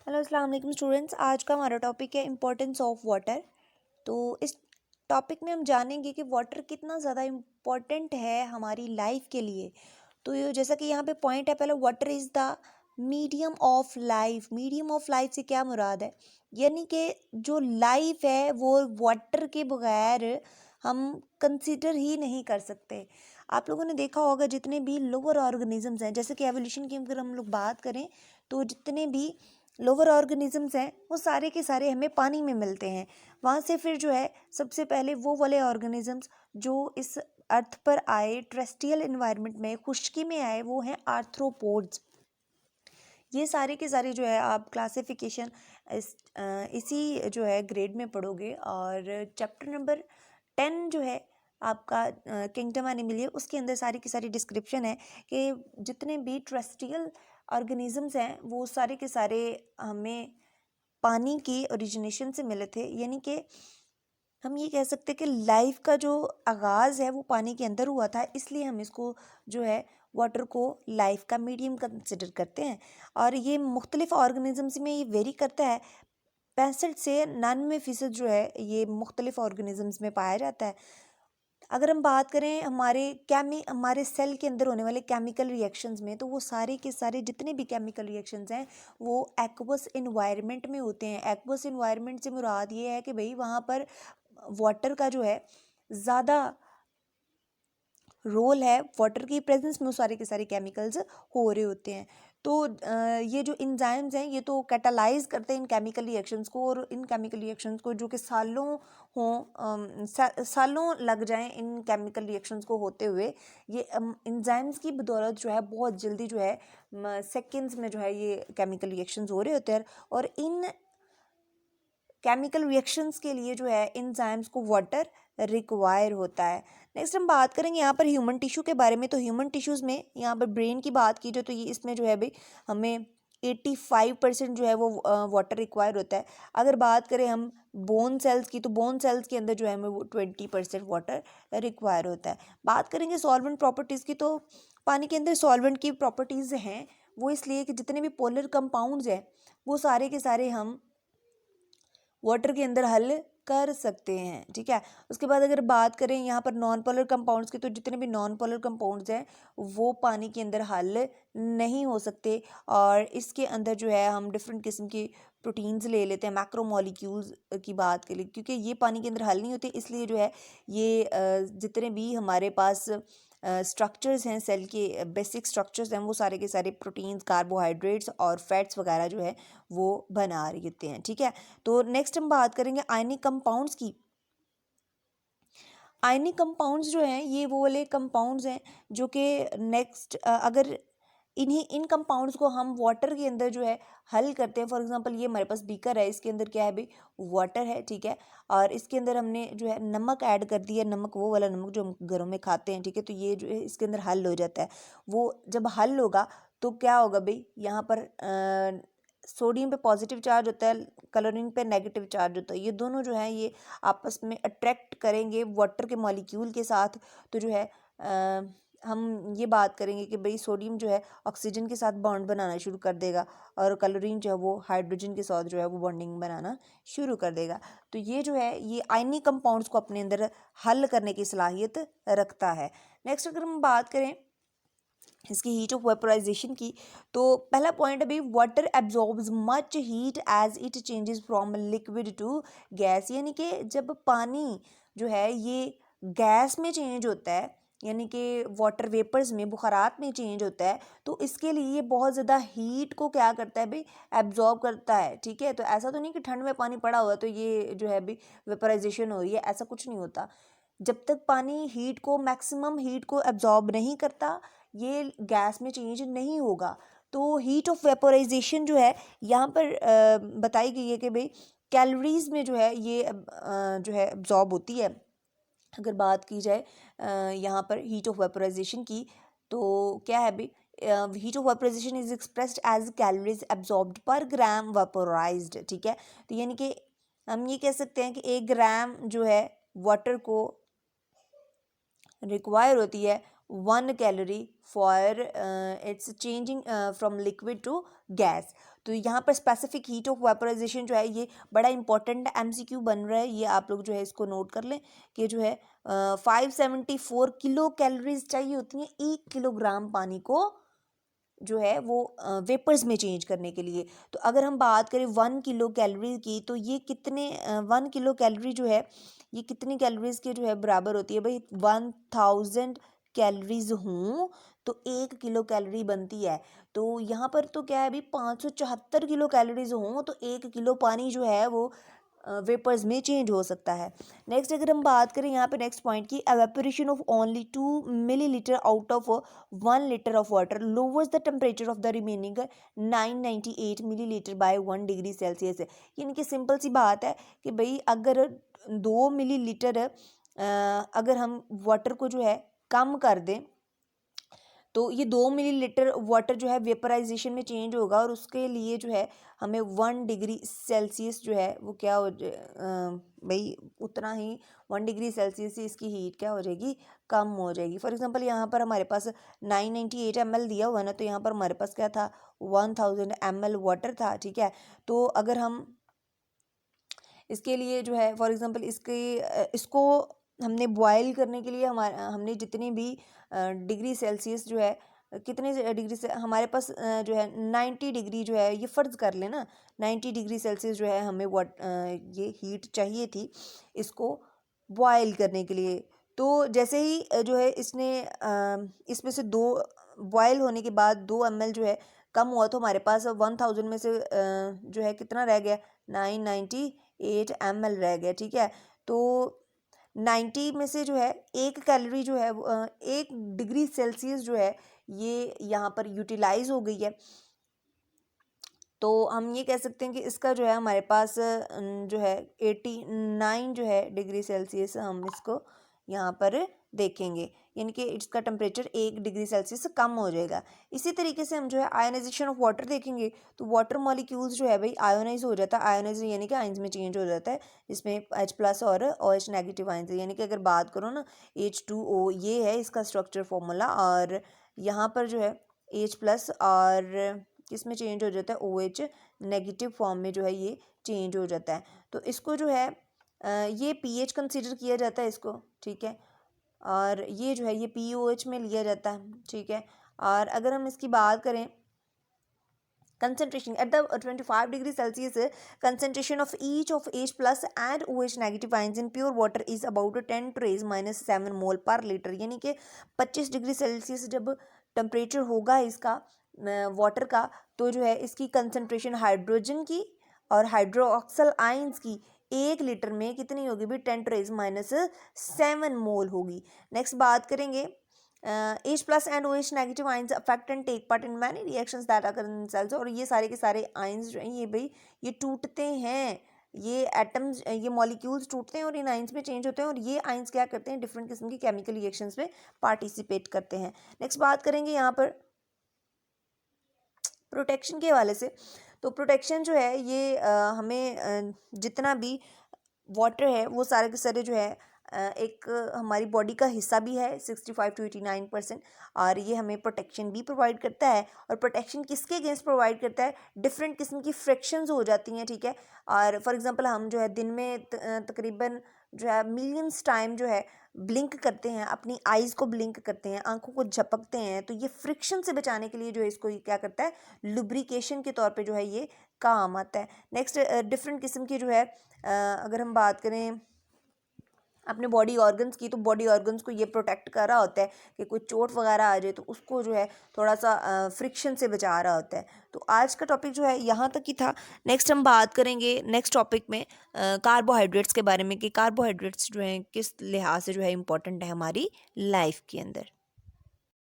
Hello अस्सलाम वालेकुम students. आज का हमारा टॉपिक है इम्पोर्टेंस ऑफ वाटर। तो इस टॉपिक में हम जानेंगे कि वाटर कितना ज़्यादा इम्पोर्टेंट है हमारी लाइफ के लिए। तो ये जैसा कि यहाँ पे पॉइंट है, पहले water is the medium of life. Medium of life से क्या मुराद है, यानी कि जो लाइफ है वो वाटर के बगैर हम कंसीडर ही नहीं कर सकते। आप लोगों ने देखा होगा जितने भी लोअर ऑर्गेनिजम्स हैं, जैसे कि एवोल्यूशन की अगर हम लोग बात करें तो जितने भी लोअर ऑर्गेनिजम्स हैं वो सारे के सारे हमें पानी में मिलते हैं। वहाँ से फिर जो है सबसे पहले वो वाले ऑर्गेनिजम्स जो इस अर्थ पर आए, टेरेस्ट्रियल एनवायरनमेंट में, खुश्की में आए, वो हैं आर्थ्रोपोड्स। ये सारे के सारे जो है आप क्लासिफिकेशन इसी जो है ग्रेड में पढ़ोगे। और चैप्टर नंबर 10 जो है आपका किंगडम एनिमल, उसके अंदर सारी की सारी डिस्क्रिप्शन है कि जितने भी टेरेस्ट्रियल ऑर्गेनिजम्स हैं वो सारे के सारे हमें पानी के ओरिजिनेशन से मिले थे। यानी कि हम ये कह सकते हैं कि लाइफ का जो आगाज़ है वो पानी के अंदर हुआ था, इसलिए हम इसको जो है वाटर को लाइफ का मीडियम कंसिडर करते हैं। और ये मुख्तलिफ ऑर्गेनिजम्स में ये वेरी करता है। 65 से 99% जो है ये मुख्तलिफ ऑर्गेनिजम्स में पाया जाता है। अगर हम बात करें हमारे सेल के अंदर होने वाले केमिकल रिएक्शंस में, तो वो सारे के सारे जितने भी केमिकल रिएक्शंस हैं वो एक्वस इन्वायरमेंट में होते हैं। एक्वस इन्वायरमेंट से मुराद ये है कि भाई वहाँ पर वाटर का जो है ज़्यादा रोल है, वाटर की प्रेजेंस में वो सारे के सारे केमिकल्स हो रहे होते हैं। तो ये जो एंजाइम्स हैं ये तो कैटालाइज करते हैं इन केमिकल रिएक्शंस को, और इन केमिकल रिएक्शंस को जो कि सालों हों, सालों लग जाएं इन केमिकल रिएक्शंस को होते हुए, ये एंजाइम्स की बदौलत जो है बहुत जल्दी जो है सेकेंड्स में जो है ये केमिकल रिएक्शंस हो रहे होते हैं। और इन केमिकल रिएक्शंस के लिए जो है एंजाइम्स को वाटर रिक्वायर होता है। नेक्स्ट हम बात करेंगे यहाँ पर ह्यूमन टिश्यू के बारे में। तो ह्यूमन टिश्यूज़ में यहाँ पर ब्रेन की बात की जाए तो ये इसमें जो है भाई हमें 85% जो है वो वाटर रिक्वायर होता है। अगर बात करें हम बोन सेल्स की, तो बोन सेल्स के अंदर जो है हमें वो 20% वाटर रिक्वायर होता है। बात करेंगे सॉल्वेंट प्रॉपर्टीज़ की, तो पानी के अंदर सॉल्वेंट की प्रॉपर्टीज़ हैं वो इसलिए कि जितने भी पोलर कंपाउंड्स हैं वो सारे के सारे हम वाटर के अंदर हल कर सकते हैं। ठीक है, उसके बाद अगर बात करें यहाँ पर नॉन पोलर कंपाउंड्स की, तो जितने भी नॉन पोलर कंपाउंड्स हैं वो पानी के अंदर हल नहीं हो सकते। और इसके अंदर जो है हम डिफरेंट किस्म की प्रोटीन्स ले लेते हैं, मैक्रोमोलिक्यूल्स की बात के लिए, क्योंकि ये पानी के अंदर हल नहीं होते, इसलिए जो है ये जितने भी हमारे पास स्ट्रक्चर्स हैं, सेल के बेसिक स्ट्रक्चर्स हैं, वो सारे के सारे प्रोटीन्स, कार्बोहाइड्रेट्स और फैट्स वगैरह जो है वो बना रहे होते हैं। ठीक है, तो नेक्स्ट हम बात करेंगे आयनिक कंपाउंड्स की। आयनिक कंपाउंड्स जो हैं ये वो वाले कंपाउंड्स हैं जो कि नेक्स्ट अगर इन कंपाउंड्स को हम वाटर के अंदर जो है हल करते हैं। फॉर एग्जांपल ये हमारे पास बीकर है, इसके अंदर क्या है भाई, वाटर है। ठीक है, और इसके अंदर हमने जो है नमक ऐड कर दिया, नमक वो वाला नमक जो हम घरों में खाते हैं। ठीक है, तो ये जो है इसके अंदर हल हो जाता है। वो जब हल होगा तो क्या होगा भाई, यहाँ पर सोडियम पे पॉजिटिव चार्ज होता है, क्लोरीन पे नेगेटिव चार्ज होता है। ये दोनों जो है ये आपस में अट्रैक्ट करेंगे वाटर के मॉलिक्यूल के साथ। तो जो है हम ये बात करेंगे कि भाई सोडियम जो है ऑक्सीजन के साथ बॉन्ड बनाना शुरू कर देगा, और क्लोरीन जो है वो हाइड्रोजन के साथ जो है वो बॉन्डिंग बनाना शुरू कर देगा। तो ये जो है ये आयनिक कंपाउंड्स को अपने अंदर हल करने की सलाहियत रखता है। नेक्स्ट अगर हम बात करें इसकी हीट ऑफ वेपराइजेशन की, तो पहला पॉइंट है भाई water absorbs much heat as it changes from liquid to gas. यानी कि जब पानी जो है ये गैस में चेंज होता है, यानी कि वाटर वेपर्स में, बुखारात में चेंज होता है, तो इसके लिए ये बहुत ज़्यादा हीट को क्या करता है भाई, एब्जॉर्ब करता है। ठीक है, तो ऐसा तो नहीं कि ठंड में पानी पड़ा हुआ तो ये जो है भाई वेपराइजेशन हो रही है, ऐसा कुछ नहीं होता। जब तक पानी हीट को, मैक्सिमम हीट को एब्जॉर्ब नहीं करता, ये गैस में चेंज नहीं होगा। तो हीट ऑफ वेपोराइजेशन जो है यहाँ पर बताई गई है कि भाई कैलोरीज में जो है ये जो है एब्जॉर्ब होती है। अगर बात की जाए यहाँ पर हीट ऑफ वेपोराइजेशन की, तो क्या है भाई, heat of vaporization is expressed as calories absorbed per gram वेपोराइज्ड। ठीक है, तो यानी कि हम ये कह सकते हैं कि 1 ग्राम जो है वाटर को रिक्वायर होती है 1 calorie for its changing from liquid to gas. तो यहाँ पर स्पेसिफिक हीट ऑफ वेपोराइजेशन जो है ये बड़ा इंपॉर्टेंट एमसीक्यू बन रहा है, ये आप लोग जो है इसको नोट कर लें कि जो है 574 किलो कैलोरीज चाहिए होती हैं 1 किलोग्राम पानी को जो है वो वेपर्स में चेंज करने के लिए। तो अगर हम बात करें 1 किलो कैलोरी की, तो ये कितने 1 किलो कैलोरी जो है ये कितनी कैलोरीज के जो है बराबर होती है भाई, 1000 कैलोरीज हूँ तो 1 किलो कैलोरी बनती है। तो यहाँ पर तो क्या है भाई, 574 किलो कैलोरीज हों तो 1 किलो पानी जो है वो वेपर्स में चेंज हो सकता है। नेक्स्ट अगर हम बात करें यहाँ पे नेक्स्ट पॉइंट की, evaporation of only 2 millilitre out of 1 litre of water lowers the temperature of the remaining 998 millilitre by 1 degree Celsius. यानी कि सिंपल सी बात है कि भाई अगर 2 मिलीलीटर अगर हम वाटर को जो है कम कर दें तो ये 2 मिलीलीटर वाटर जो है वेपराइजेशन में चेंज होगा और उसके लिए जो है हमें 1 डिग्री सेल्सियस जो है वो क्या हो भाई उतना ही 1 डिग्री सेल्सियस से इसकी हीट क्या हो जाएगी, कम हो जाएगी। फॉर एग्जांपल यहाँ पर हमारे पास 998 ml दिया हुआ है ना, तो यहाँ पर हमारे पास क्या था 1000 ml वाटर था, ठीक है। तो अगर हम इसके लिए जो है फॉर एग्जांपल इसको हमने बॉयल करने के लिए हमने जितनी भी डिग्री सेल्सियस जो है कितने डिग्री से हमारे पास जो है 90 डिग्री जो है ये फ़र्ज़ कर लेना 90 डिग्री सेल्सियस जो है हमें ये हीट चाहिए थी इसको बॉयल करने के लिए। तो जैसे ही जो है इसमें से 2 बॉयल होने के बाद 2 ml जो है कम हुआ तो हमारे पास 1000 में से जो है कितना रह गया, 998 ml रह गया, ठीक है। तो 90 में से जो है 1 कैलोरी जो है 1 डिग्री सेल्सियस जो है ये यहाँ पर यूटिलाइज हो गई है। तो हम ये कह सकते हैं कि इसका जो है हमारे पास जो है 89 जो है डिग्री सेल्सियस हम इसको यहाँ पर देखेंगे, यानी कि इसका टेम्परेचर 1 डिग्री सेल्सियस से कम हो जाएगा। इसी तरीके से हम जो है आयोनाइजेशन ऑफ वाटर देखेंगे तो वाटर मॉलिक्यूल्स जो है भाई आयोनाइज हो जाता है, आयोनाइज यानी कि आइंस में चेंज हो जाता है, जिसमें H+ और OH नेगेटिव आइंस, यानी कि अगर बात करो ना H2O ये है इसका स्ट्रक्चर फॉर्मूला, और यहाँ पर जो है H+ और किस में चेंज हो जाता है, OH नेगेटिव फॉर्म में जो है ये चेंज हो जाता है। तो इसको जो है ये pH कंसीडर किया जाता है इसको, ठीक है, और ये जो है ये POH में लिया जाता है, ठीक है। और अगर हम इसकी बात करें concentration at the 25 degree Celsius, concentration of each of H+ and OH negative ions in pure water is about 10 to raise -7 mole per liter। यानी कि 25 डिग्री सेल्सियस जब टेम्परेचर होगा इसका वाटर का, तो जो है इसकी कंसनट्रेशन हाइड्रोजन की और हाइड्रोक्सल आइंस की 1 लीटर में कितनी होगी भी, 10 to raise -7 मोल होगी। नेक्स्ट बात करेंगे H+ and OH negative ions affect and take part in many reactions that occur in cells। और ये सारे के सारे आइंस जो हैं ये भाई ये टूटते हैं, ये एटम्स ये मॉलिक्यूल्स टूटते हैं और इन आइंस में चेंज होते हैं, और ये आइंस क्या करते हैं, डिफरेंट किस्म की केमिकल रिएक्शंस में पार्टिसिपेट करते हैं। नेक्स्ट बात करेंगे यहाँ पर प्रोटेक्शन के हवाले से। तो प्रोटेक्शन जो है ये हमें जितना भी वाटर है वो सारे के सारे जो है एक हमारी बॉडी का हिस्सा भी है 65 to 89%, और ये हमें प्रोटेक्शन भी प्रोवाइड करता है। और प्रोटेक्शन किसके अगेंस्ट प्रोवाइड करता है, डिफरेंट किस्म की फ्रिक्शंस हो जाती हैं, ठीक है। और फॉर एग्जांपल हम जो है दिन में तकरीबन जो है मिलियंस टाइम जो है ब्लिंक करते हैं, अपनी आइज़ को ब्लिंक करते हैं, आंखों को झपकते हैं, तो ये फ्रिक्शन से बचाने के लिए जो है इसको ये क्या करता है, लुब्रिकेशन के तौर पे जो है ये काम आता है। नेक्स्ट डिफरेंट किस्म की जो है अगर हम बात करें अपने बॉडी ऑर्गन्स की, तो बॉडी ऑर्गन्स को ये प्रोटेक्ट कर रहा होता है कि कोई चोट वगैरह आ जाए तो उसको जो है थोड़ा सा फ्रिक्शन से बचा रहा होता है। तो आज का टॉपिक जो है यहाँ तक ही था। नेक्स्ट हम बात करेंगे नेक्स्ट टॉपिक में कार्बोहाइड्रेट्स के बारे में, कि कार्बोहाइड्रेट्स जो हैं किस लिहाज से जो है इम्पोर्टेंट है हमारी लाइफ के अंदर।